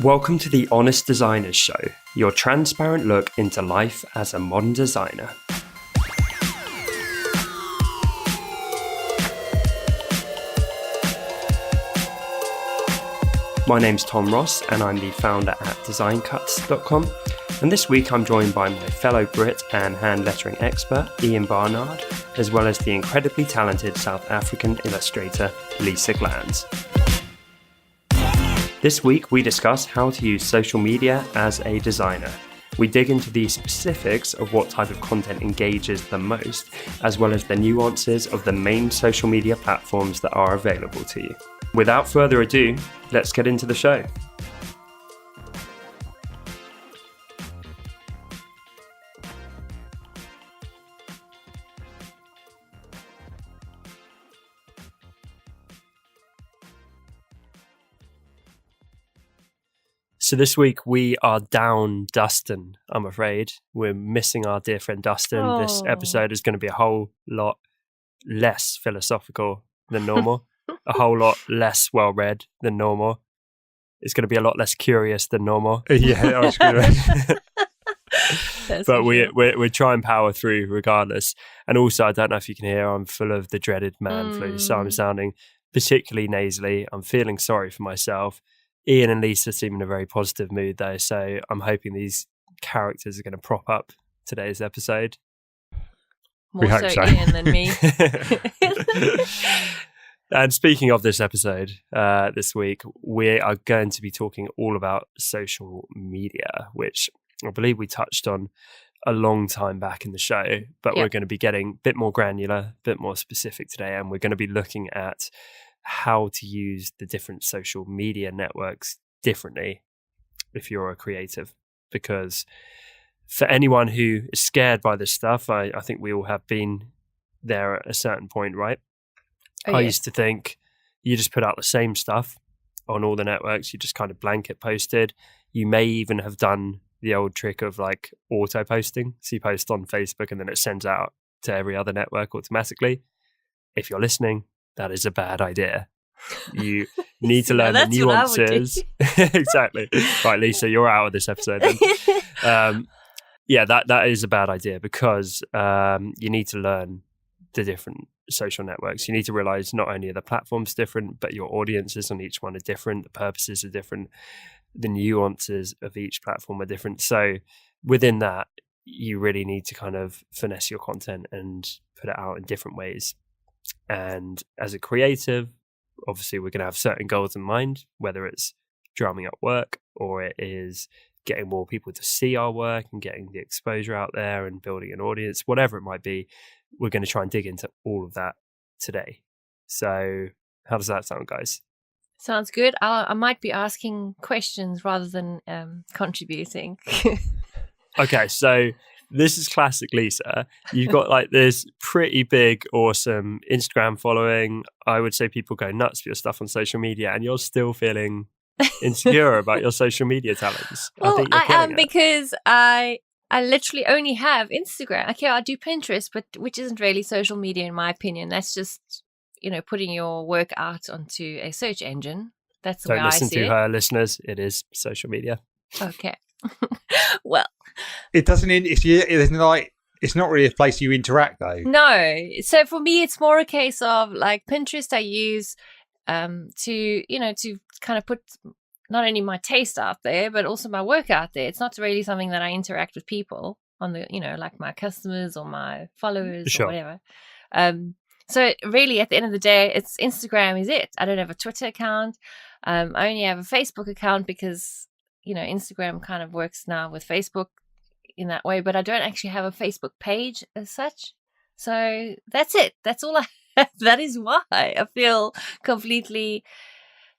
Welcome to the Honest Designers Show, your transparent look into life as a modern designer. My name's Tom Ross and I'm the founder at designcuts.com, and this week I'm joined by my fellow Brit and hand lettering expert Ian Barnard, as well as the incredibly talented South African illustrator Lisa Glanz. This week we discuss how to use social media as a designer. We dig into the specifics of what type of content engages the most, as well as the nuances of the main social media platforms that are available to you. Without further ado, let's get into the show. So this week we are down Dustin, I'm afraid. We're missing our dear friend Dustin. This episode is going to be a whole lot less philosophical than normal, a whole lot less well-read than normal. It's going to be a lot less curious than normal. Yeah, I was going to. But we're trying to power through regardless. And also, I don't know if you can hear, I'm full of the dreaded man flu, so I'm sounding particularly nasally. I'm feeling sorry for myself. Ian and Lisa seem in a very positive mood though, so I'm hoping these characters are going to prop up today's episode. More so Ian than me. And speaking of this episode, this week, we are going to be talking all about social media, which I believe we touched on a long time back in the show, but we're going to be getting a bit more granular, a bit more specific today, and we're going to be looking at how to use the different social media networks differently if you're a creative. Because for anyone who is scared by this stuff, I think we all have been there at a certain point, right? I used to think you just put out the same stuff on all the networks, you just kind of blanket posted. You may even have done the old trick of like auto posting. So you post on Facebook and then it sends out to every other network automatically. If you're listening, that is a bad idea. You need to learn the nuances. Exactly. Right, Lisa, you're out of this episode then. That is a bad idea because you need to learn the different social networks. You need to realize not only are the platforms different, but your audiences on each one are different, the purposes are different, the nuances of each platform are different. So within that, you really need to kind of finesse your content and put it out in different ways. And as a creative, obviously we're going to have certain goals in mind, whether it's drumming up work or it is getting more people to see our work and getting the exposure out there and building an audience, whatever it might be. We're going to try and dig into all of that today. So how does that sound, guys? Sounds good. I might be asking questions rather than contributing. Okay, so this is classic Lisa. You've got like this pretty big, awesome Instagram following. I would say people go nuts for your stuff on social media, and you're still feeling insecure about your social media talents. Well, I am because I literally only have Instagram. Okay, I do Pinterest, but which isn't really social media in my opinion. That's just, putting your work out onto a search engine. That's the way I see it. Don't listen to her, listeners. It is social media. Okay. Well, it doesn't. It's not really a place you interact though. No. So for me, it's more a case of like Pinterest. I use to kind of put not only my taste out there, but also my work out there. It's not really something that I interact with people on the, like my customers or my followers or whatever. So really, at the end of the day, it's Instagram is it. I don't have a Twitter account. I only have a Facebook account because Instagram kind of works now with Facebook in that way, but I don't actually have a Facebook page as such. So that's it. That's all I have. That is why I feel completely,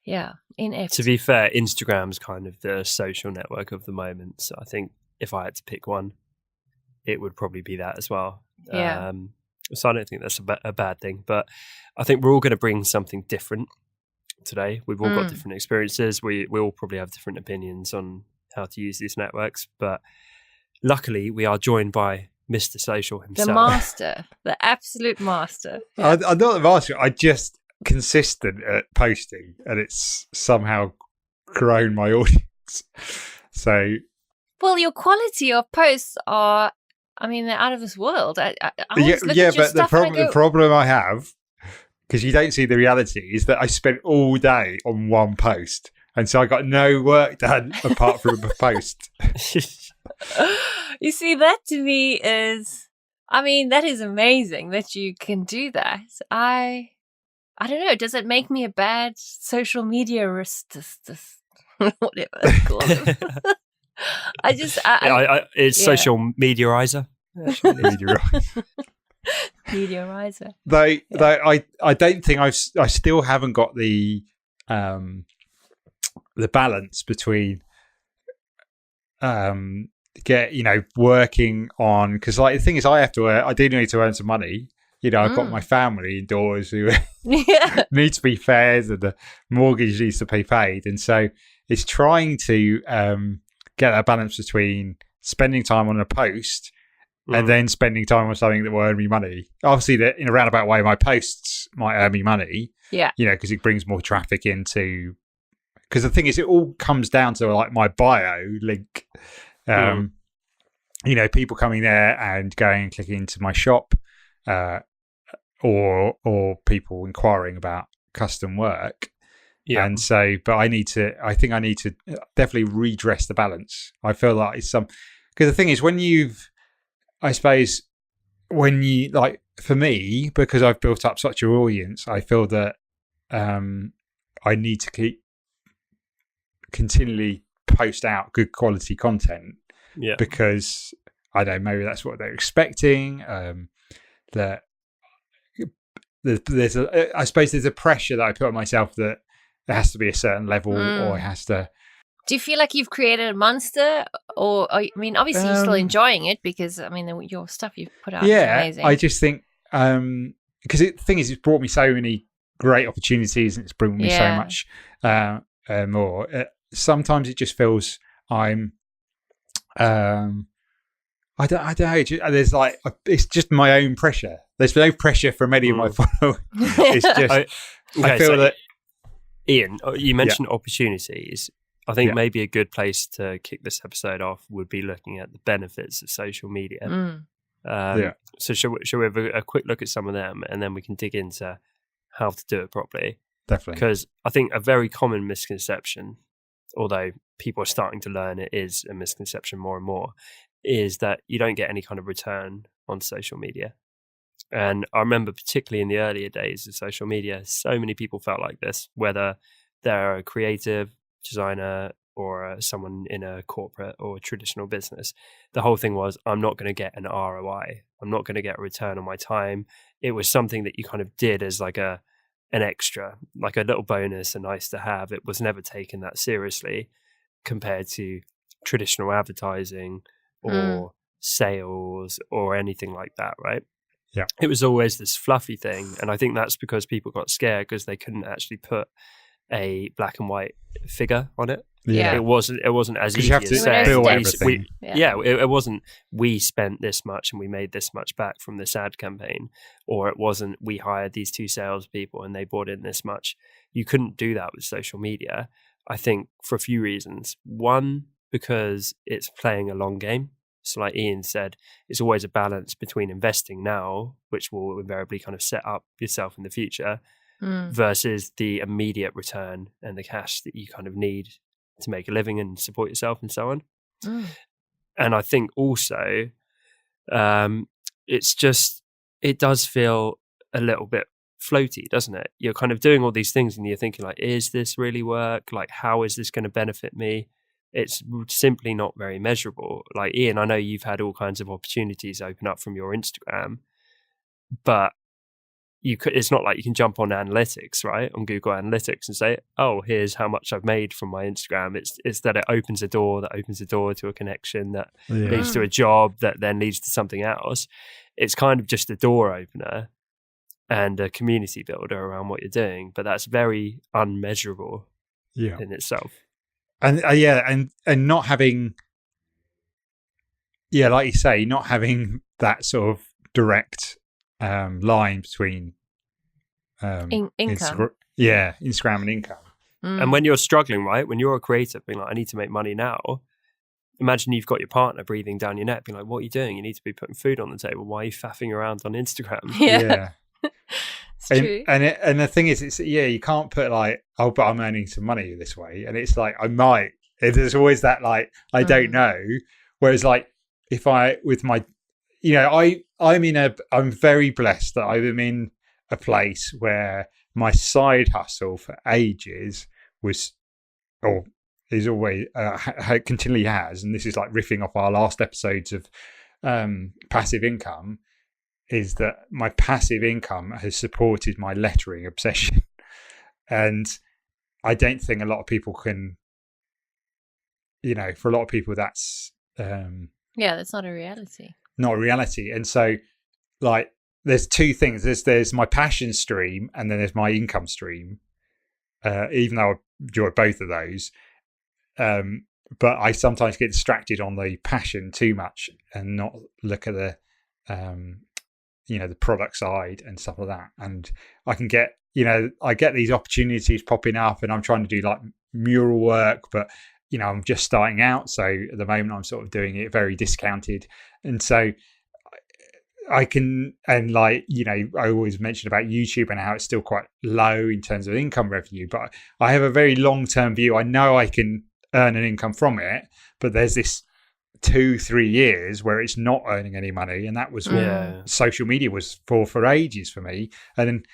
inept. To be fair, Instagram's kind of the social network of the moment. So I think if I had to pick one, it would probably be that as well. Yeah. So I don't think that's a bad thing, but I think we're all going to bring something different today. We've all got different experiences. We all probably have different opinions on how to use these networks, but luckily we are joined by Mr. Social himself. The master, the absolute master. I'm not the master. I just consistent at posting, and it's somehow grown my audience. So Well, your quality of posts are, I mean, they're out of this world. I always look at your but stuff and I go, the problem I have, because you don't see the reality, is that I spent all day on one post, and so I got no work done apart from a post. you see, that to me is, I mean, that is amazing that you can do that. I don't know. Does it make me a bad social media whatever it's called? It's social mediaizer. Meteorizer. Though I don't think I still haven't got the balance between working on, because like the thing is I do need to earn some money. I've got my family indoors who need to be fed, and the mortgage needs to be paid, and so it's trying to get that balance between spending time on a post and then spending time on something that will earn me money. Obviously, that in a roundabout way, my posts might earn me money. Yeah, because it brings more traffic into. Because the thing is, it all comes down to like my bio link. People coming there and going and clicking into my shop, or people inquiring about custom work. Yeah. And so, but I think I need to definitely redress the balance. I feel like it's because the thing is, for me, because I've built up such an audience, I feel that I need to keep continually post out good quality content. Yeah. Because I don't know, maybe that's what they're expecting. That I suppose there's a pressure that I put on myself that there has to be a certain level, or it has to. Do you feel like you've created a monster, or I mean, obviously you're still enjoying it because I mean your stuff you've put out is amazing. I just think because the thing is, it's brought me so many great opportunities, and it's brought me so much more. Sometimes it just feels I'm. I don't know. There's like it's just my own pressure. There's no pressure from any of my followers. It's just I feel that. Ian, you mentioned opportunities. I think maybe a good place to kick this episode off would be looking at the benefits of social media. So shall we have a quick look at some of them, and then we can dig into how to do it properly? Definitely. Because I think a very common misconception, although people are starting to learn it is a misconception more and more, is that you don't get any kind of return on social media. And I remember particularly in the earlier days of social media, so many people felt like this, whether they're a creative designer or someone in a corporate or traditional business. The whole thing was, I'm not going to get an ROI. I'm not going to get a return on my time. It was something that you kind of did as like an extra, like a little bonus, and nice to have. It was never taken that seriously compared to traditional advertising or sales or anything like that, right? Yeah. It was always this fluffy thing. And I think that's because people got scared because they couldn't actually put a black and white figure on it. Yeah. It wasn't as easy you have to as saying, bill everything. it wasn't we spent this much and we made this much back from this ad campaign, or it wasn't we hired these 2 salespeople and they brought in this much. You couldn't do that with social media, I think, for a few reasons. One, because it's playing a long game. So like Ian said, it's always a balance between investing now, which will invariably kind of set up yourself in the future, versus the immediate return and the cash that you kind of need to make a living and support yourself and so on. And I think also it does feel a little bit floaty, doesn't it? You're kind of doing all these things and you're thinking like, is this really work? Like, how is this going to benefit me? It's simply not very measurable. Like Ian, I know you've had all kinds of opportunities open up from your Instagram, but it's not like you can jump on analytics, right? On Google Analytics and say, oh, here's how much I've made from my Instagram. It's that it opens a door to a connection that leads to a job that then leads to something else. It's kind of just a door opener and a community builder around what you're doing, but that's very unmeasurable in itself. And and not having, like you say, not having that sort of direct line between income. Instagram and income. And when you're struggling, right, when you're a creative being like, I need to make money now, imagine you've got your partner breathing down your neck being like, what are you doing? You need to be putting food on the table. Why are you faffing around on Instagram? Yeah. It's true. And the thing is, it's you can't put like, oh, but I'm earning some money this way. And it's like, I might. There's always that like, I don't know. Whereas like, if I, with my, I'm very blessed that I'm in a place where my side hustle for ages was, or is always, continually has, and this is like riffing off our last episodes of passive income, is that my passive income has supported my lettering obsession. And I don't think a lot of people can, for a lot of people, that's... that's not a reality. Not a reality. And so, like, there's two things. There's my passion stream, and then there's my income stream. Even though I enjoy both of those, but I sometimes get distracted on the passion too much and not look at the, the product side and stuff like that. And I can get, I get these opportunities popping up, and I'm trying to do like mural work, but I'm just starting out. So at the moment, I'm sort of doing it very discounted. And so I can, and like, I always mention about YouTube and how it's still quite low in terms of income revenue, but I have a very long-term view. I know I can earn an income from it, but there's this 2-3 years where it's not earning any money. And that was what social media was for ages for me. And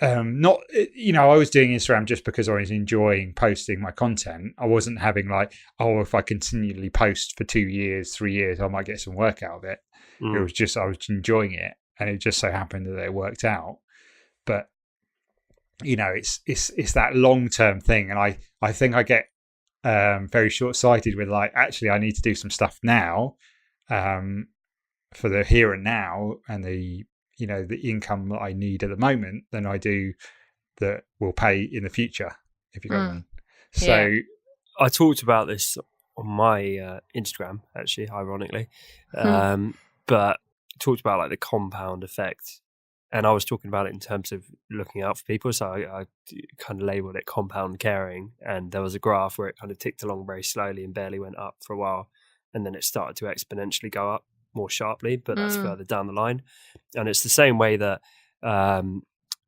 not, I was doing Instagram just because I was enjoying posting my content. I wasn't having like, oh, if I continually post for 2 years, 3 years, I might get some work out of it. It was just, I was enjoying it, and it just so happened that it worked out. But it's that long-term thing. And I think I get very short-sighted with like, actually I need to do some stuff now for the here and now, and the the income that I need at the moment than I do that will pay in the future, if you know what I mean. So I talked about this on my Instagram, actually, ironically, but talked about like the compound effect, and I was talking about it in terms of looking out for people. So I kind of labeled it compound caring, and there was a graph where it kind of ticked along very slowly and barely went up for a while, and then it started to exponentially go up more sharply, but that's further down the line. And it's the same way that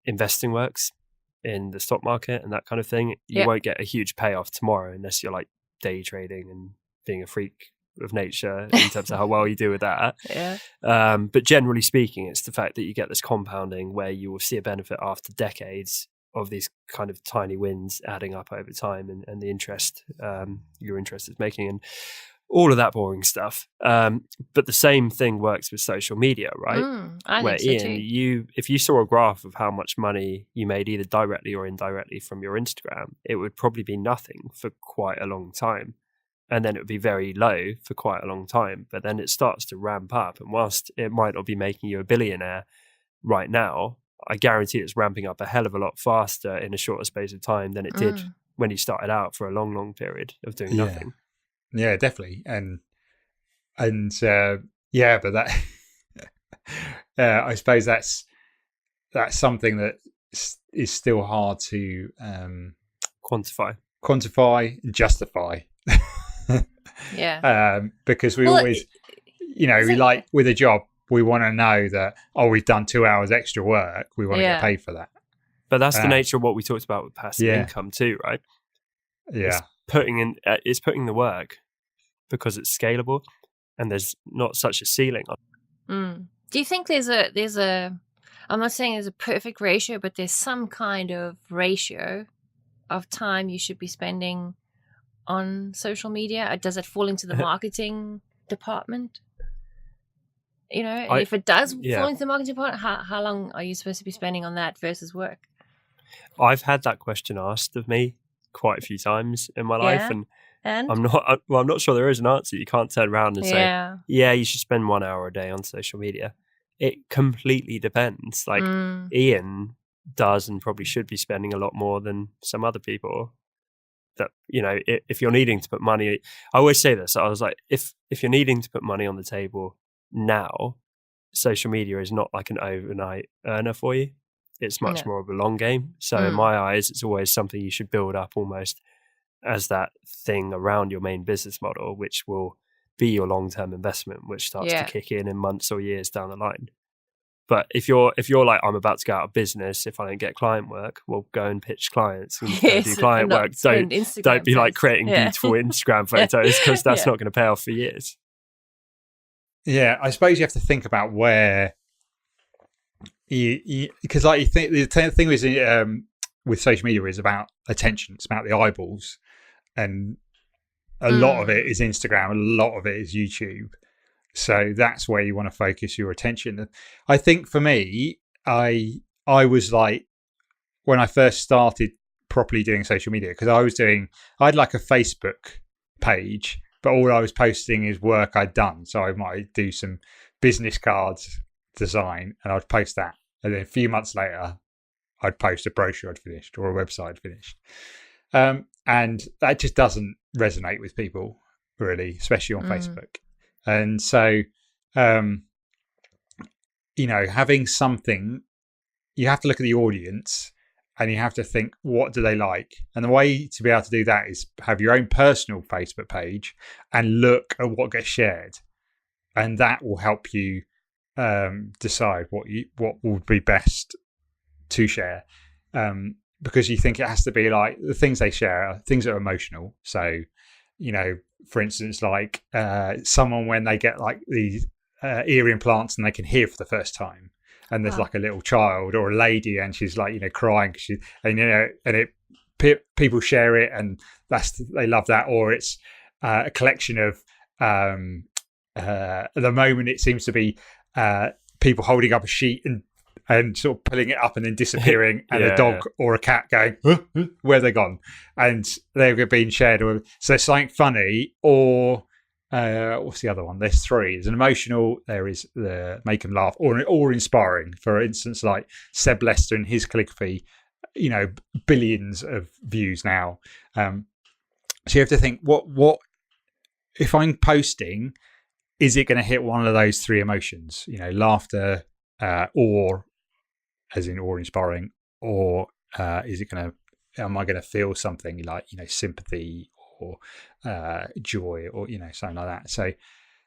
investing works in the stock market and that kind of thing. You won't get a huge payoff tomorrow unless you're like day trading and being a freak of nature in terms of how well you do with that. But generally speaking, it's the fact that you get this compounding where you will see a benefit after decades of these kind of tiny wins adding up over time, and the interest your interest is making, and all of that boring stuff. But the same thing works with social media, right? I think so too. If you saw a graph of how much money you made either directly or indirectly from your Instagram, it would probably be nothing for quite a long time. And then it would be very low for quite a long time. But then it starts to ramp up. And whilst it might not be making you a billionaire right now, I guarantee it's ramping up a hell of a lot faster in a shorter space of time than it did when you started out for a long, long period of doing nothing. Yeah, definitely. And but that I suppose that's something that is still hard to quantify, and justify. Because we always, we like with a job, we want to know that, we've done 2 hours extra work. We want to get paid for that. But that's the nature of what we talked about with passive income too, right? Yeah. It's putting the work because it's scalable and there's not such a ceiling on. Do you think there's a I'm not saying there's a perfect ratio, but there's some kind of ratio of time you should be spending on social media? Does it fall into the marketing department? If it does fall into the marketing department, how long are you supposed to be spending on that versus work? I've had that question asked of me quite a few times in my life, and I'm not sure there is an answer. You can't turn around and say, you should spend 1 hour a day on social media. It completely depends. Like Ian does and probably should be spending a lot more than some other people. That, if you're needing to put money, I always say this, I was like, if you're needing to put money on the table now, social media is not like an overnight earner for you. it's much more of a long game. So in my eyes, it's always something you should build up almost as that thing around your main business model, which will be your long-term investment, which starts to kick in months or years down the line. But if you're like, I'm about to go out of business if I don't get client work, well, go and pitch clients and do client work. Don't be like creating beautiful Instagram photos, because that's not going to pay off for years. Yeah, I suppose you have to think about where because like you think the thing with social media is about attention. It's about the eyeballs, and a lot of it is Instagram, a lot of it is YouTube. So that's where you want to focus your attention. I think for me, I was like, when I first started properly doing social media, because I had like a Facebook page, but all I was posting is work I'd done. So I might do some business cards design and I'd post that. And then a few months later, I'd post a brochure I'd finished or a website I'd finished. And that just doesn't resonate with people really, especially on Facebook. And so, having something, you have to look at the audience and you have to think, what do they like? And the way to be able to do that is have your own personal Facebook page and look at what gets shared. And that will help you decide what would be best to share. Because you think it has to be like the things they share are things that are emotional. So, for instance, like someone when they get like these ear implants and they can hear for the first time, and there's like a little child or a lady and she's like crying people share it and they love that. Or it's a collection of at the moment it seems to be people holding up a sheet and sort of pulling it up and then disappearing, and a dog or a cat going, where they gone? And they've been shared. So it's something funny, or what's the other one? There's three. There's an emotional, there is the make them laugh, or inspiring. For instance, like Seb Lester and his calligraphy, billions of views now. So you have to think, what if I'm posting, is it going to hit one of those three emotions? Laughter, or as in or inspiring, or am I going to feel something like sympathy or joy or something like that? So,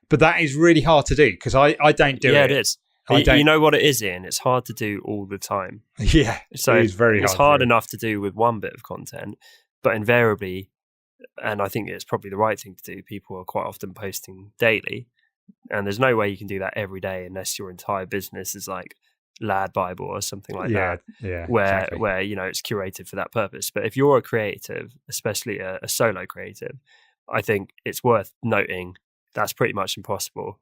but that is really hard to do because I don't do it. Yeah, it is. You know what it is, Ian? It's hard to do all the time. Yeah, so it is very hard. It's hard enough to do with one bit of content, but invariably, and I think it's probably the right thing to do, people are quite often posting daily, and there's no way you can do that every day unless your entire business is like Lad Bible or something like that, where it's curated for that purpose. But if you're a creative, especially a solo creative, I think it's worth noting that's pretty much impossible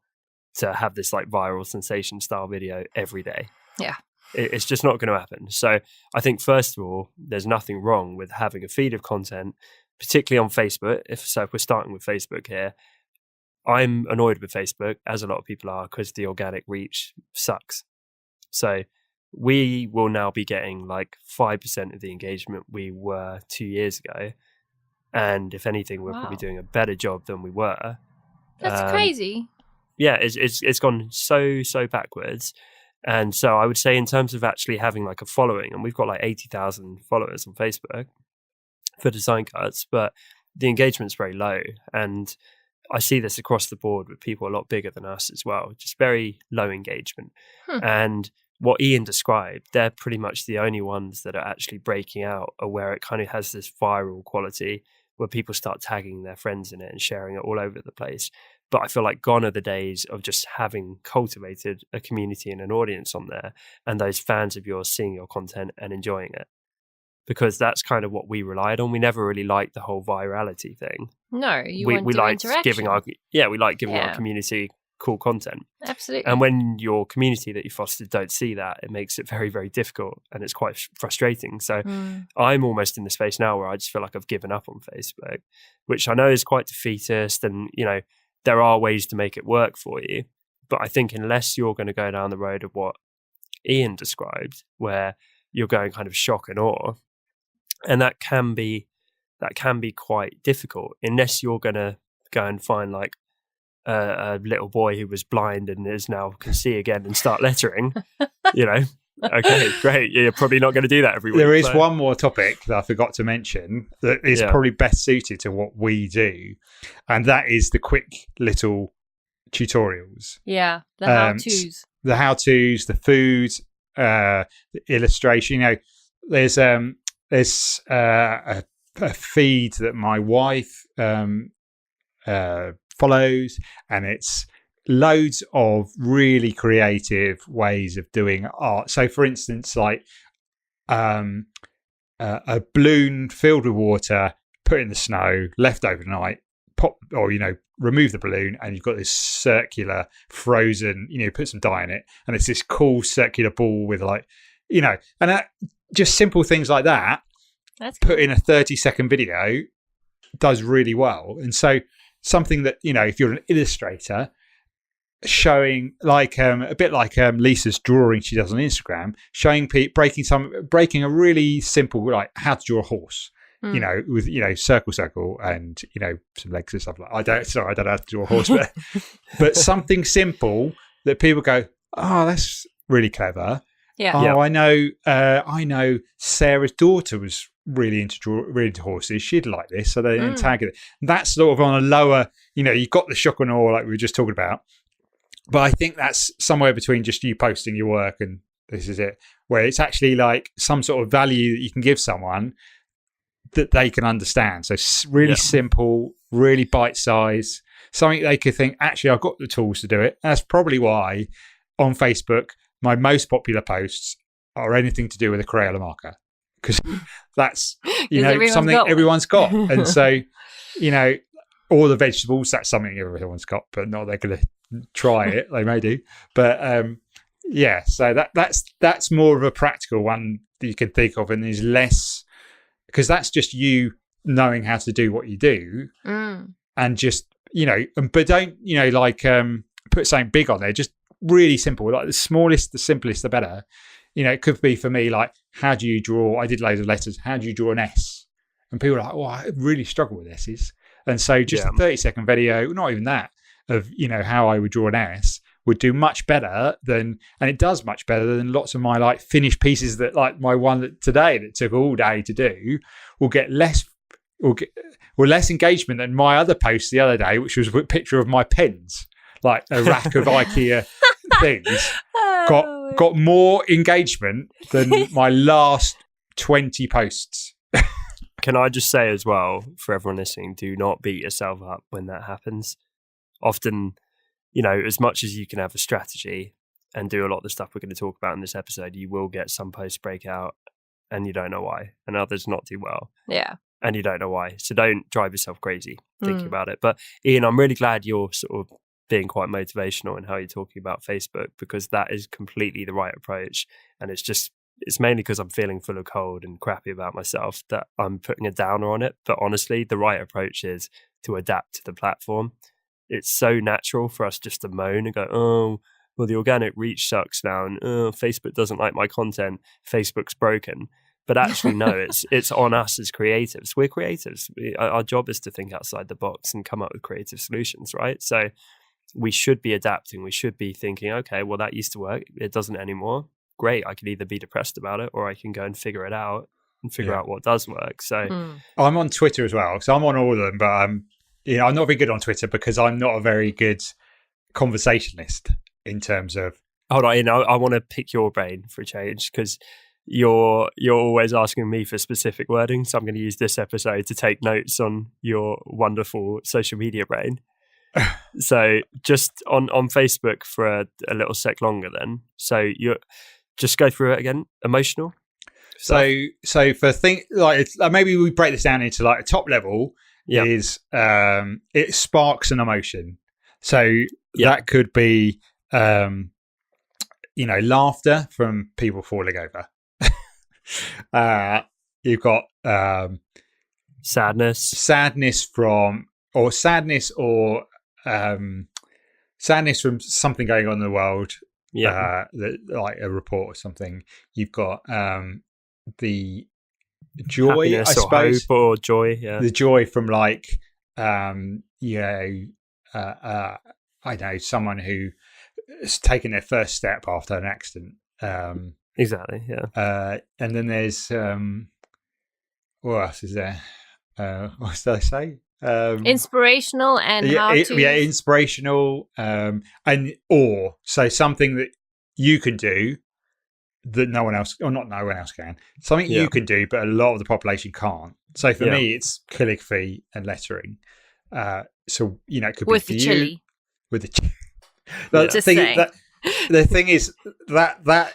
to have this like viral sensation style video every day. Yeah, it's just not going to happen. So I think first of all, there's nothing wrong with having a feed of content, particularly on Facebook. If we're starting with Facebook here, I'm annoyed with Facebook, as a lot of people are, because the organic reach sucks. So we will now be getting like 5% of the engagement we were 2 years ago. And if anything, we're probably doing a better job than we were. That's crazy. Yeah, it's gone so backwards. And so I would say in terms of actually having like a following, and we've got like 80,000 followers on Facebook for Design Cuts, but the engagement's very low. And I see this across the board with people a lot bigger than us as well, just very low engagement. And what Ian described, they're pretty much the only ones that are actually breaking out, or where it kind of has this viral quality where people start tagging their friends in it and sharing it all over the place. But I feel like gone are the days of just having cultivated a community and an audience on there and those fans of yours seeing your content and enjoying it. Because that's kind of what we relied on. We never really liked the whole virality thing. No, we liked giving our our community cool content. Absolutely. And when your community that you fostered don't see that, it makes it very, very difficult, and it's quite frustrating. So I'm almost in the space now where I just feel like I've given up on Facebook, which I know is quite defeatist, and there are ways to make it work for you. But I think unless you're going to go down the road of what Ian described, where you're going kind of shock and awe, and that can be quite difficult unless you're going to go and find like a little boy who was blind and is now can see again and start lettering. Okay, great. Yeah, you're probably not going to do that every week. There is so- one more topic that I forgot to mention that is Yeah. probably best suited to what we do, and that is the quick little tutorials, Yeah, the Um, how-tos. the how-tos, the food, the illustration. There's a feed that my wife follows, and it's loads of really creative ways of doing art. So, for instance, like a balloon filled with water, put in the snow, left overnight, pop, or remove the balloon, and you've got this circular frozen. Put some dye in it, and it's this cool circular ball with and just simple things like that. That's Put in a 30-second video does really well. And so something that if you're an illustrator, showing a bit like Lisa's drawing she does on Instagram, showing breaking a really simple, like how to draw a horse, with circle and some legs and stuff like. I don't know how to draw a horse, but something simple that people go, oh, that's really clever. Yeah. Oh, I know Sarah's daughter was really into horses. She'd like this, so they tag it. That's sort of on a lower, you've got the shock and awe like we were just talking about. But I think that's somewhere between just you posting your work and this is it, where it's actually like some sort of value that you can give someone that they can understand. So really simple, really bite size, something they could think, actually, I've got the tools to do it. And that's probably why on Facebook, my most popular posts are anything to do with a Crayola marker, because that's something everyone's got. And so, all the vegetables, that's something everyone's got, but not they're going to try it. They may do, but so that's more of a practical one that you can think of, and is less, because that's just you knowing how to do what you do, and just but don't put something big on there. Just really simple, like the smallest, the simplest, the better. It could be for me, like, how do you draw? I did loads of letters. How do you draw an S? And people are like, oh, I really struggle with S's. And so just a 30-second video, not even that, of how I would draw an S would do much better than, and it does much better than lots of my like finished pieces that, like my one today that took all day to do, will get less engagement than my other post the other day, which was a picture of my pens, like a rack of IKEA things. Got more engagement than my last 20 posts. Can I just say as well, for everyone listening, do not beat yourself up when that happens. Often, as much as you can have a strategy and do a lot of the stuff we're going to talk about in this episode, you will get some posts break out and you don't know why, and others not do well. Yeah. And you don't know why. So don't drive yourself crazy thinking about it. But Ian, I'm really glad you're sort of being quite motivational in how you're talking about Facebook, because that is completely the right approach. And it's mainly because I'm feeling full of cold and crappy about myself that I'm putting a downer on it. But honestly, the right approach is to adapt to the platform. It's so natural for us just to moan and go, oh, well, the organic reach sucks now, and Facebook doesn't like my content. Facebook's broken. But actually, no, it's on us as creatives. We're creatives. Our job is to think outside the box and come up with creative solutions, right? So we should be adapting. We should be thinking, okay, well, that used to work. It doesn't anymore. Great. I can either be depressed about it, or I can go and figure it out and figure out what does work. So I'm on Twitter as well. So I'm on all of them, but I'm not very good on Twitter because I'm not a very good conversationalist in terms of. Hold on, I want to pick your brain for a change, because you're always asking me for specific wording. So I'm going to use this episode to take notes on your wonderful social media brain. So just on Facebook for a little sec longer then. So you just go through it again. Emotional. So for maybe we break this down into like a top level is it sparks an emotion. So that could be laughter from people falling over. You've got sadness from something going on in the world, like a report or something. You've got the joy, happiness, I suppose, hope or joy, the joy from like I know, someone who has taken their first step after an accident, Exactly. Yeah. And then there's what else is there? What did I say? Inspirational and how to inspirational, and so something that you can do that no one else, or not no one else can. Something you can do, but a lot of the population can't. So for me, it's calligraphy and lettering. So it could with be the for chili. you with the the thing is that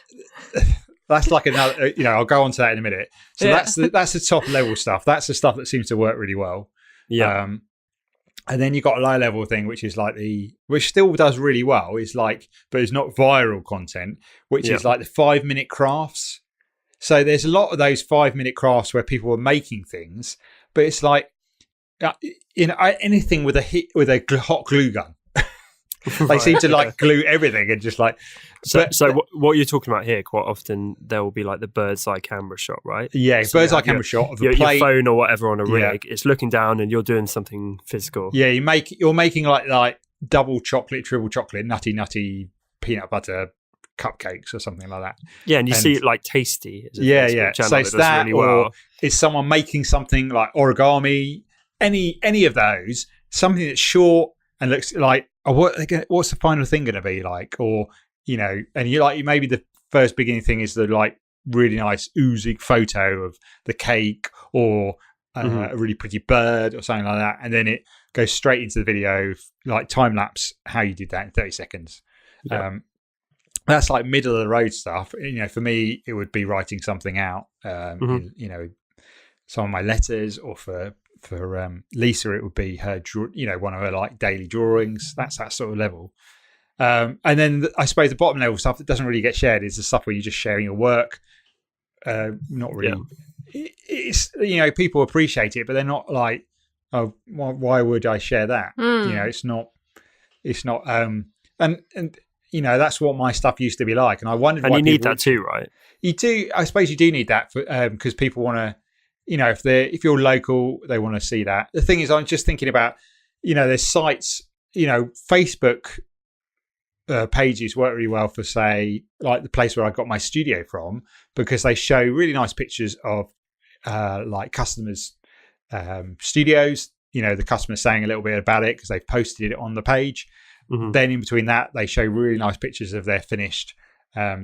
that's like another. I'll go on to that in a minute. So that's the top level stuff. That's the stuff that seems to work really well. Yeah. And then you've got a low level thing, which is like which still does really well, but it's not viral content, which is like the 5-minute crafts. So there's a lot of those 5-minute crafts where people are making things, but it's like, anything with a hot glue gun. They seem to like glue everything and just like. So what you're talking about here, quite often there will be like the bird's eye camera shot, right? Yeah, so bird's eye camera shot of a plate, your phone or whatever on a rig. It's looking down and you're doing something physical. Yeah, you're making like double chocolate, triple chocolate, nutty peanut butter cupcakes or something like that. Yeah, and you see it like Tasty. Yeah. So it's that, really or it's someone making something like origami. Any of those, something that's short and looks like, what's the final thing going to be like? Or, and you maybe the first beginning thing is the like really nice oozing photo of the cake or a really pretty bird or something like that. And then it goes straight into the video, like time lapse, how you did that in 30 seconds. Yeah. That's like middle of the road stuff. For me, it would be writing something out, some of my letters, or for Lisa, it would be her, one of her like daily drawings. That's that sort of level. And then I suppose the bottom level stuff that doesn't really get shared is the stuff where you're just sharing your work. Not really. Yeah. It's people appreciate it, but they're not like, oh, why would I share that? It's not. And that's what my stuff used to be like. And I wondered. And you need that too, right? You do. I suppose you do need that because people want to. If you're local, they want to see that. The thing is, I'm just thinking about, there's sites, Facebook pages work really well for, say, like the place where I got my studio from, because they show really nice pictures of like customers' studios. The customer saying a little bit about it because they've posted it on the page. Mm-hmm. Then in between that, they show really nice pictures of their finished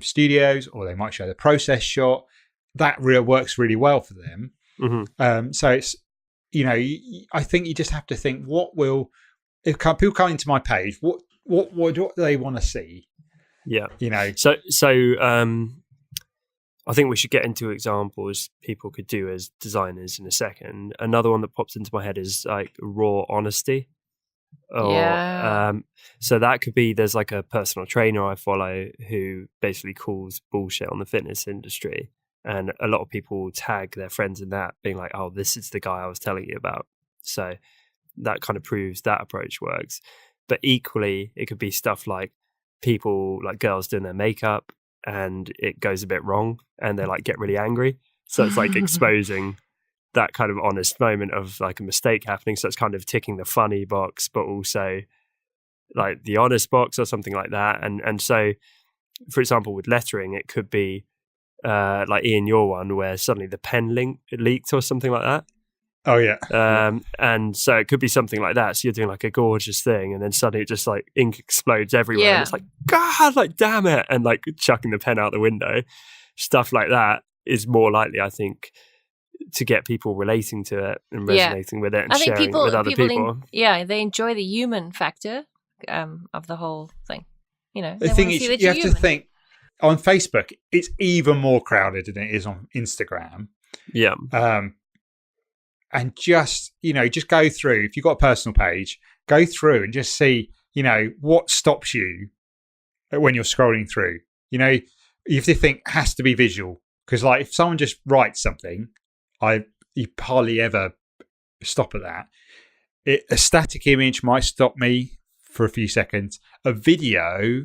studios, or they might show the process shot. That works really well for them. Mm-hmm. So it's, I think you just have to think, if people come into my page, what do they want to see? Yeah. So I think we should get into examples people could do as designers in a second. Another one that pops into my head is like raw honesty. So that could be, there's like a personal trainer I follow who basically calls bullshit on the fitness industry. And a lot of people tag their friends in that, being like, oh, this is the guy I was telling you about. So that kind of proves that approach works. But equally, it could be stuff like people, like girls doing their makeup, and it goes a bit wrong and they like get really angry. So it's like exposing that kind of honest moment of like a mistake happening. So it's kind of ticking the funny box, but also like the honest box or something like that. And so, for example, with lettering, it could be like Ian, your one, where suddenly the pen leaked or something like that. Oh yeah. And so it could be something like that. So you're doing like a gorgeous thing, and then suddenly it just like ink explodes everywhere. Yeah. And it's like, God, like damn it, and like chucking the pen out the window. Stuff like that is more likely, I think, to get people relating to it and resonating with it and sharing it with other people. They enjoy the human factor of the whole thing. The thing is, you have to think. On Facebook, it's even more crowded than it is on Instagram. Yeah. And just go through. If you've got a personal page, go through and just see, what stops you when you're scrolling through. You have to think, has to be visual. Because like if someone just writes something, you hardly ever stop at that. A static image might stop me for a few seconds. A video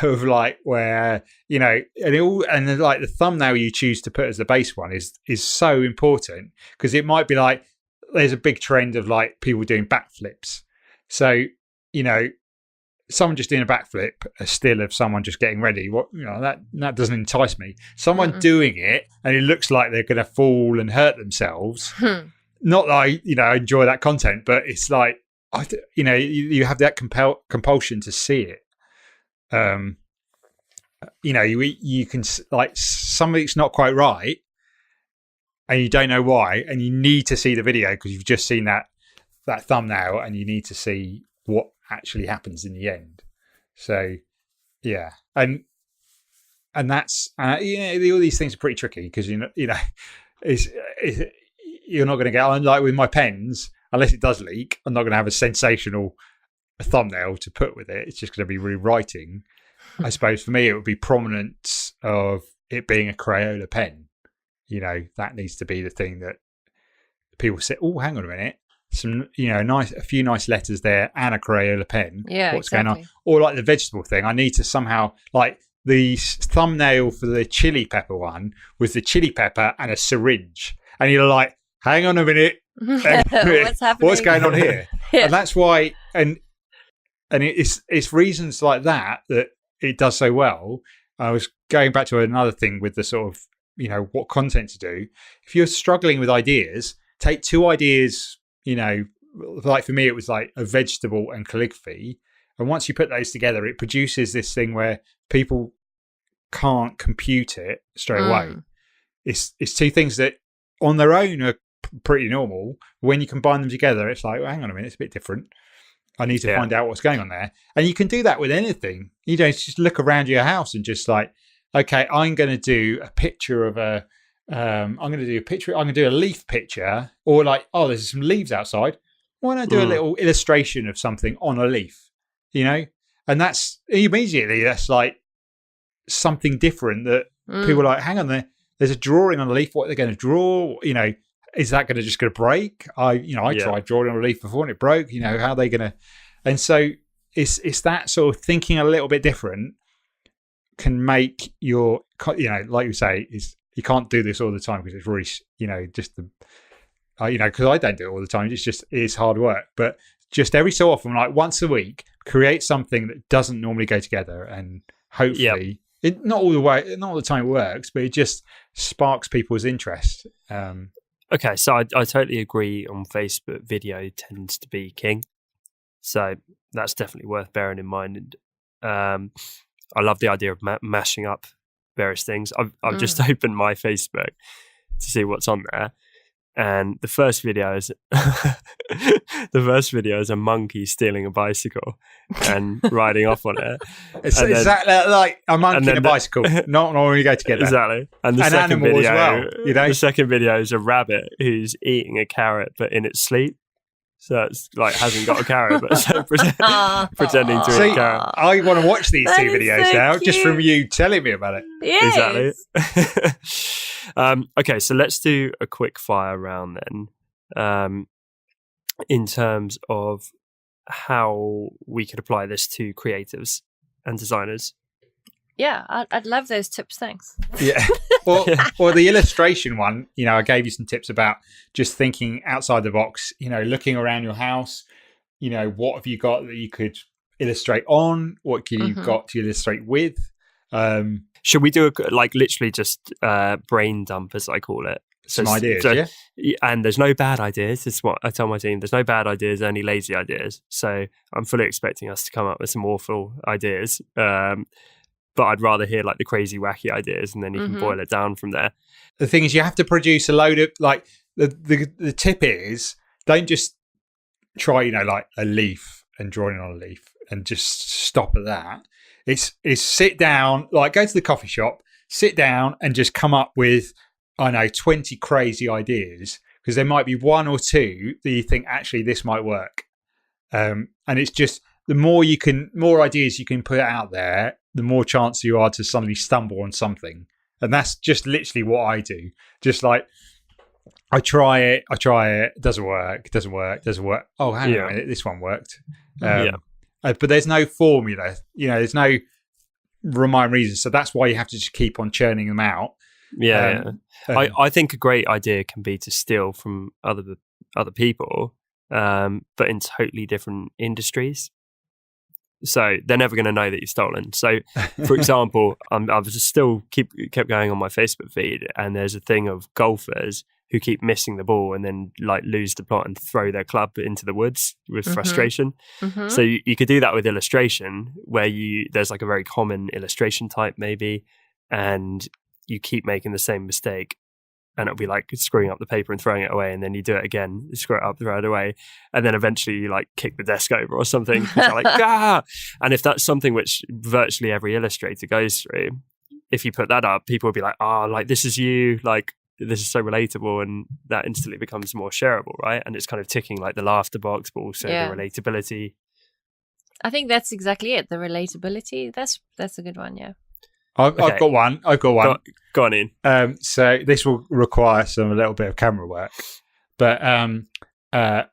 of like where and like the thumbnail you choose to put as the base one is so important, because it might be like there's a big trend of like people doing backflips, so someone just doing a backflip, a still of someone just getting ready. What that doesn't entice me. Someone doing it and it looks like they're going to fall and hurt themselves. Not that I enjoy that content, but it's like you have that compulsion to see it. You can like something's not quite right, and you don't know why, and you need to see the video because you've just seen that thumbnail, and you need to see what actually happens in the end. So, yeah, and that's all these things are pretty tricky because it's you're not going to get on like with my pens unless it does leak. I'm not going to have a sensational thumbnail to put with it. It's just going to be rewriting. I suppose for me it would be prominence of it being a Crayola pen. That needs to be the thing that people say, oh, hang on a minute, some a few nice letters there and a Crayola pen. Yeah, what's exactly. going on? Or like the vegetable thing, I need to somehow like the thumbnail for the chili pepper one was the chili pepper and a syringe, and you're like, hang on a minute, what's happening? what's going on here? Yeah. And that's why, and it's reasons like that it does so well. I was going back to another thing with the sort of what content to do. If you're struggling with ideas, take two ideas. Like for me, it was like a vegetable and calligraphy, and once you put those together, it produces this thing where people can't compute it straight away. It's two things that on their own are pretty normal. When you combine them together, it's like, well, hang on a minute, it's a bit different. I need to find out what's going on there. And you can do that with anything. Just look around your house and just like, okay, I'm going to do a picture of I'm going to do a leaf picture, or like, oh, there's some leaves outside. Why don't I do a little illustration of something on a leaf? And that's immediately, that's like something different that people are like, hang on there. There's a drawing on a leaf. What are they going to draw? Is that going to break? I tried drawing on a leaf before and it broke. How are they going to? And so it's that sort of thinking a little bit different can make your, like you say, is you can't do this all the time because it's really, just the, because I don't do it all the time. It's hard work, but just every so often, like once a week, create something that doesn't normally go together, and hopefully, not all the time it works, but it just sparks people's interest. Okay, so I totally agree on Facebook. Video tends to be king, so that's definitely worth bearing in mind. And I love the idea of mashing up various things. I've just opened my Facebook to see what's on there, and the first video is a monkey stealing a bicycle and riding off on it. It's exactly like a monkey and a bicycle. Not normally go together. Exactly. And the an second animal video, as well. The second video is a rabbit who's eating a carrot but in its sleep. So it's like hasn't got a carrot, but so pretending to eat a carrot. I want to watch these two videos so now, cute. just from you telling me about it. Yes. Exactly. Okay, so let's do a quick fire round then. In terms of how we could apply this to creatives and designers. Yeah, I'd love those tips. Thanks. Yeah. Or the illustration one, I gave you some tips about just thinking outside the box, looking around your house, what have you got that you could illustrate on? What can you got to illustrate with? Should we do literally just brain dump, as I call it? Some ideas, yeah? And there's no bad ideas. This is what I tell my team. There's no bad ideas, only lazy ideas. So I'm fully expecting us to come up with some awful ideas. But I'd rather hear like the crazy, wacky ideas, and then you can boil it down from there. The thing is, you have to produce a load of like the tip is don't just try, like a leaf and drawing on a leaf and just stop at that. It's sit down, like go to the coffee shop, sit down and just come up with 20 crazy ideas, because there might be one or two that you think actually this might work. And it's just the more ideas you can put out there, the more chance you are to suddenly stumble on something. And that's just literally what I do. Just like I try it, doesn't work. Oh, hang on a minute, this one worked. But there's no formula, there's no rhyme or reason. So that's why you have to just keep on churning them out. I think a great idea can be to steal from other people, but in totally different industries. So they're never going to know that you've stolen. So, for example, I've just still kept going on my Facebook feed, and there's a thing of golfers who keep missing the ball and then like lose the plot and throw their club into the woods with frustration. Mm-hmm. So you could do that with illustration, where there's like a very common illustration type maybe, and you keep making the same mistake. And it'll be like screwing up the paper and throwing it away. And then you do it again, you screw it up, throw it away. And then eventually you like kick the desk over or something. You're like, ah! And if that's something which virtually every illustrator goes through, if you put that up, people will be like, oh, like this is you. Like this is so relatable. And that instantly becomes more shareable, right? And it's kind of ticking like the laughter box, but also the relatability. I think that's exactly it. The relatability. That's a good one, yeah. I've got one. Go on, Ian. So this will require a little bit of camera work, but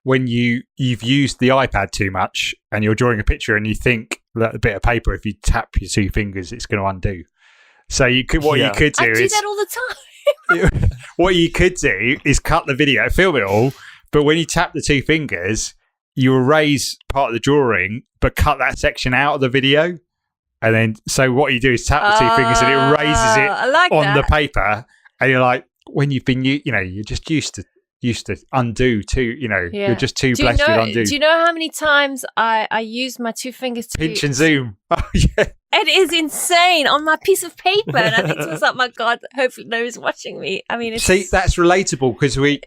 when you've used the iPad too much and you're drawing a picture and you think that a bit of paper, if you tap your two fingers, it's going to undo. So you could do I do that all the time. What you could do is cut the video, film it all, but when you tap the two fingers, you erase part of the drawing, but cut that section out of the video. And then, so what you do is tap the two fingers and it erases it on the paper. And you're like, when you've been, you're just used to undo too, you're just too blessed with undo. Do you know how many times I use my two fingers to pinch and zoom? Oh, yeah. It is insane on my piece of paper. And I think to myself, my God, hopefully no one's watching me. I mean, see, that's relatable because we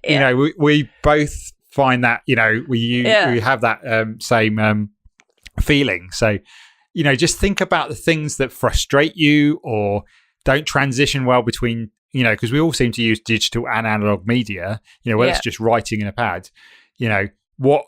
both find that, we have that same feeling. So, just think about the things that frustrate you or don't transition well between, because we all seem to use digital and analog media, whether it's just writing in a pad, what,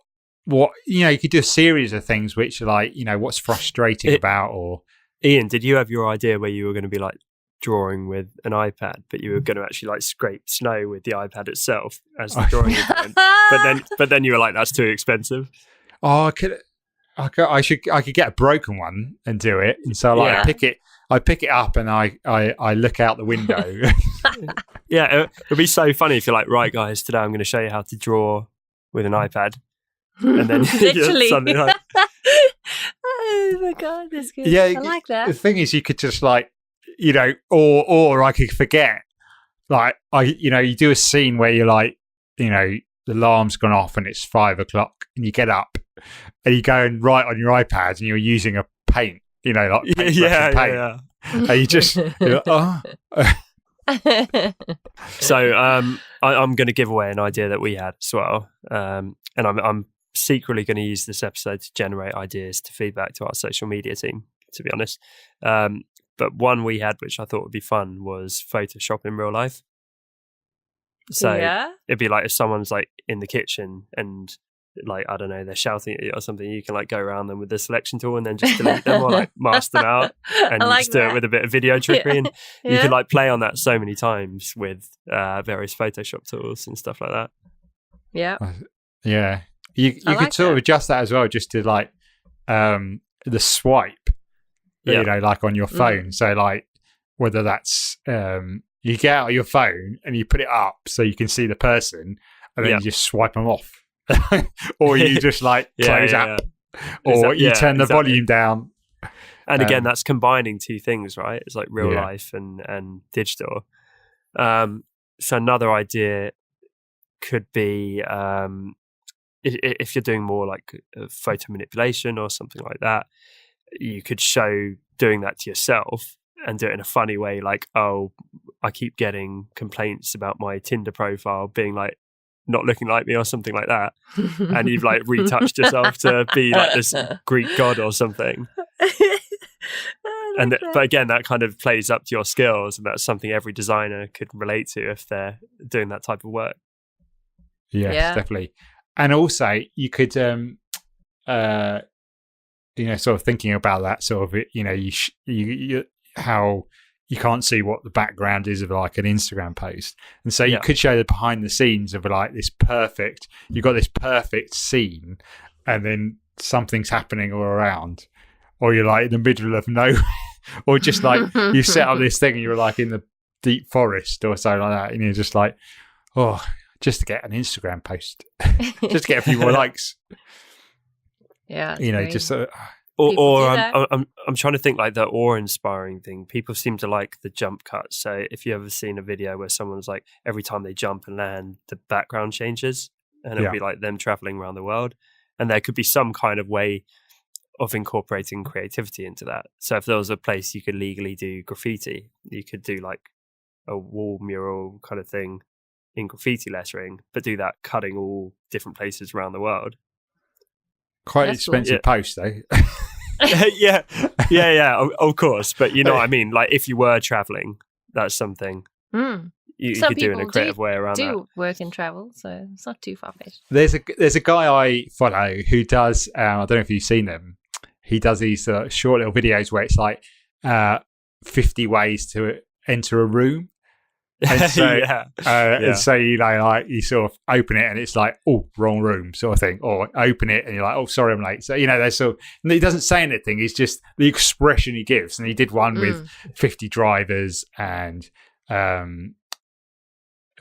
you could do a series of things which are like, what's frustrating about or. Ian, did you have your idea where you were going to be like drawing with an iPad, but you were going to actually like scrape snow with the iPad itself as the drawing event? But then you were like, that's too expensive. Oh, I could get a broken one and do it. And so I pick it up and I look out the window. Yeah, it would be so funny if you're like, right guys, today I'm going to show you how to draw with an iPad. And then literally. Like, oh my God, that's good. Yeah, I like that. The thing is, you could just like, or I could forget. Like you do a scene where you're like, the alarm's gone off and it's 5 o'clock and you get up and you go and write on your iPad and you're using a paint, like paint. Yeah. And you just, you're like, oh. So I'm going to give away an idea that we had as well, and I'm secretly going to use this episode to generate ideas to feedback to our social media team, to be honest. But one we had, which I thought would be fun, was Photoshop in real life. So it'd be like if someone's like in the kitchen and like, I don't know, they're shouting at you or something, you can like go around them with the selection tool and then just delete them or like mask them out and just do it with a bit of video trickery. And you could like play on that so many times with various Photoshop tools and stuff like that. Yeah. Yeah. You could sort of adjust that as well, just to like the swipe, like on your phone. So like whether that's you get out your phone and you put it up so you can see the person and then you just swipe them off. Or you just like close app or you turn the volume down. And again, that's combining two things, right? It's like real life and digital. So another idea could be if you're doing more like photo manipulation or something like that, you could show doing that to yourself and do it in a funny way, like, oh, I keep getting complaints about my Tinder profile being like not looking like me or something like that, and you've like retouched yourself to be like this Greek god or something. But again, that kind of plays up to your skills, and that's something every designer could relate to if they're doing that type of work. Yes, definitely. And also, you could, sort of thinking about that, sort of, you how you can't see what the background is of like an Instagram post, and so you could show the behind the scenes of like you've got this perfect scene, and then something's happening all around, or you're like in the middle of nowhere, or just like you set up this thing and you're like in the deep forest or something like that, and you're just like, oh, just to get an Instagram post, just to get a few more likes. Yeah, just People do or that. I'm trying to think like the awe-inspiring thing. People seem to like the jump cuts. So if you ever seen a video where someone's like, every time they jump and land, the background changes, and it'll Yeah. be like them traveling around the world, and there could be some kind of way of incorporating creativity into that. So if there was a place you could legally do graffiti, you could do like a wall mural kind of thing in graffiti lettering, but do that cutting all different places around the world. Quite That's cool. expensive post though. yeah, of course. But you know what I mean? Like if you were traveling, that's something Mm. you Some could do in a people creative way around that. Do work and travel, so it's not too far fetched. There's a guy I follow who does. I don't know if you've seen them. He does these short little videos where it's like 50 ways to enter a room. And so, Yeah. and so like you sort of open it and it's like, oh, wrong room sort of thing, or open it and you're like, oh, sorry, I'm late. So there's sort of, and he doesn't say anything. It's just the expression he gives. And he did one with 50 drivers and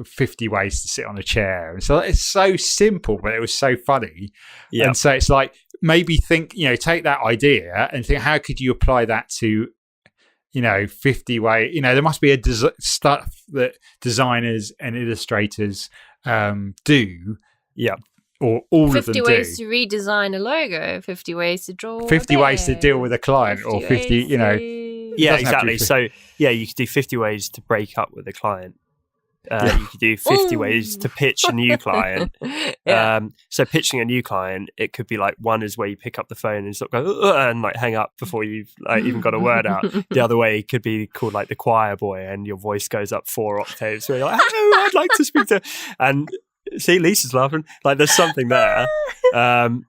50 ways to sit on a chair. And so it's so simple, but it was so funny. Yeah. And so it's like, maybe think, take that idea and think, how could you apply that to 50 way, there must be stuff that designers and illustrators do. Yeah. Or all of them 50 do. ways to redesign a logo, 50 ways to draw 50 a ways to bed, deal with a client, or 50, ways Yeah, doesn't have to exactly. be So you could do 50 ways to break up with a client. You could do 50 Ooh. ways to pitch a new client. Yeah. So pitching a new client, it could be like, one is where you pick up the phone and sort of go "Ugh," and like hang up before you've like even got a word out. The other way could be called like the choir boy, and your voice goes up 4 octaves. Where you're like, "Hello, I'd like to speak to," and see, Lisa's laughing. Like there's something there. And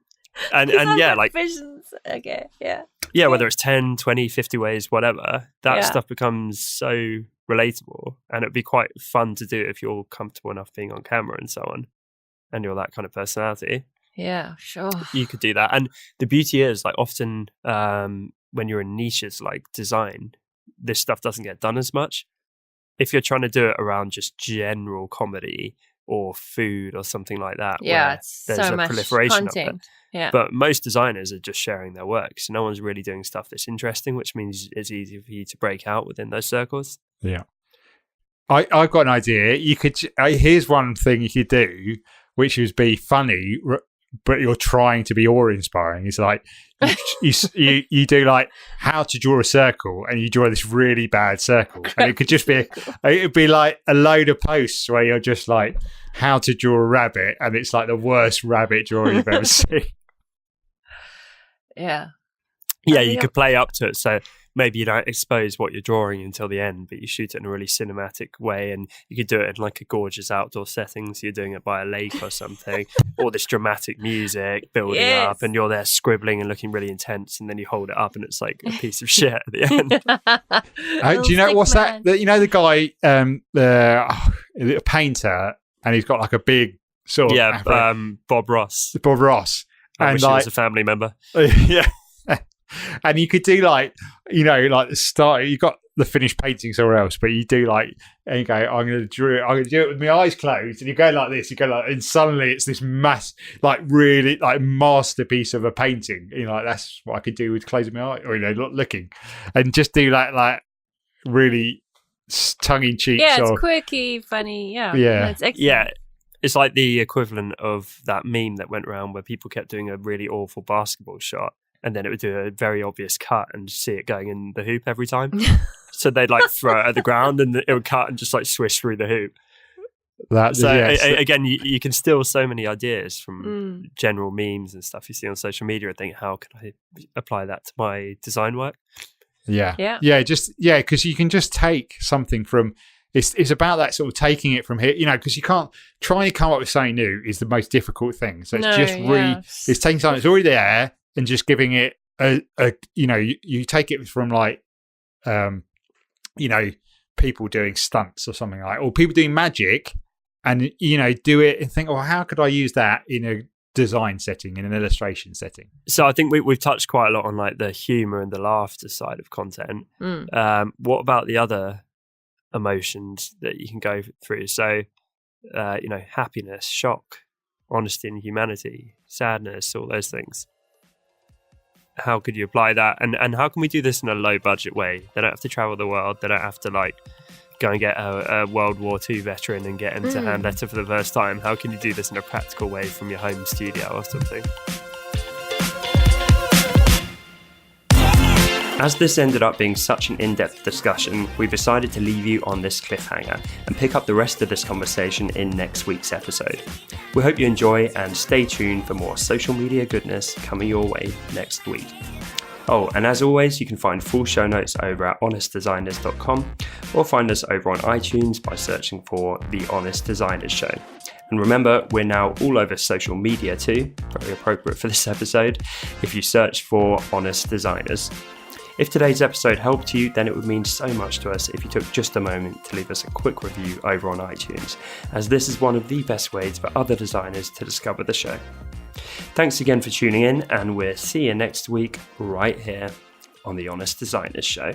yeah, like visions. Okay, yeah. yeah, whether it's 10, 20, 50 ways, whatever, that Yeah. stuff becomes so relatable, and it'd be quite fun to do if you're comfortable enough being on camera and so on, and you're that kind of personality. Yeah, sure. You could do that. And the beauty is, like, often when you're in niches like design, this stuff doesn't get done as much. If you're trying to do it around just general comedy or food or something like that, Yeah, where it's there's so a much proliferation of it. content. Yeah. But most designers are just sharing their work. So no one's really doing stuff that's interesting, which means it's easy for you to break out within those circles. Yeah. I've got an idea. You could. Here's one thing you could do, which is be funny, but you're trying to be awe-inspiring. It's like you do like how to draw a circle, and you draw this really bad circle, and it could just be it'd be like a load of posts where you're just like how to draw a rabbit, and it's like the worst rabbit drawing you've ever seen. Yeah. Yeah, think you could play up to it. So maybe you don't expose what you're drawing until the end, but you shoot it in a really cinematic way, and you could do it in like a gorgeous outdoor setting. So you're doing it by a lake or something, or this dramatic music building Yes. up, and you're there scribbling and looking really intense, and then you hold it up, and it's like a piece of shit at the end. Do you know what's that? The guy, a painter, and he's got like a big sort of Yeah, Bob Ross, Bob Ross, I and wish he like was a family member. yeah. And you could do like the start. You got the finished painting somewhere else, but you do like, and you go, I'm going to do it with my eyes closed, and you go like this. You go like, and suddenly it's this like really like masterpiece of a painting. Like that's what I could do with closing my eye, or not looking, and just do like really tongue in cheek. Yeah, it's quirky, funny. Yeah. Yeah. It's excellent. Yeah, it's like the equivalent of that meme that went around where people kept doing a really awful basketball shot, and then it would do a very obvious cut and see it going in the hoop every time. So they'd like throw it at the ground, and it would cut and just like swish through the hoop. Again, you can steal so many ideas from general memes and stuff you see on social media and think, how can I apply that to my design work? Yeah. Yeah. Because you can just take something from. It's about that sort of taking it from here, because you can't try and come up with something new is the most difficult thing. So it's it's taking something that's already there and just giving it you take it from like people doing stunts or something like, or people doing magic, and do it and think, oh, how could I use that in a design setting, in an illustration setting? So I think we've touched quite a lot on like the humor and the laughter side of content. What about the other emotions that you can go through? So happiness, shock, honesty and humanity, sadness, all those things. how could you apply that? And how can we do this in a low budget way? They don't have to travel the world. They don't have to like go and get a World War II veteran and get him to hand letter for the first time. How can you do this in a practical way from your home studio or something? As this ended up being such an in-depth discussion, we've decided to leave you on this cliffhanger and pick up the rest of this conversation in next week's episode. We hope you enjoy and stay tuned for more social media goodness coming your way next week. Oh, and as always, you can find full show notes over at honestdesigners.com or find us over on iTunes by searching for The Honest Designers Show. And remember, we're now all over social media too, very appropriate for this episode, if you search for Honest Designers. If today's episode helped you, then it would mean so much to us if you took just a moment to leave us a quick review over on iTunes, as this is one of the best ways for other designers to discover the show. Thanks again for tuning in, and we'll see you next week right here on The Honest Designers Show.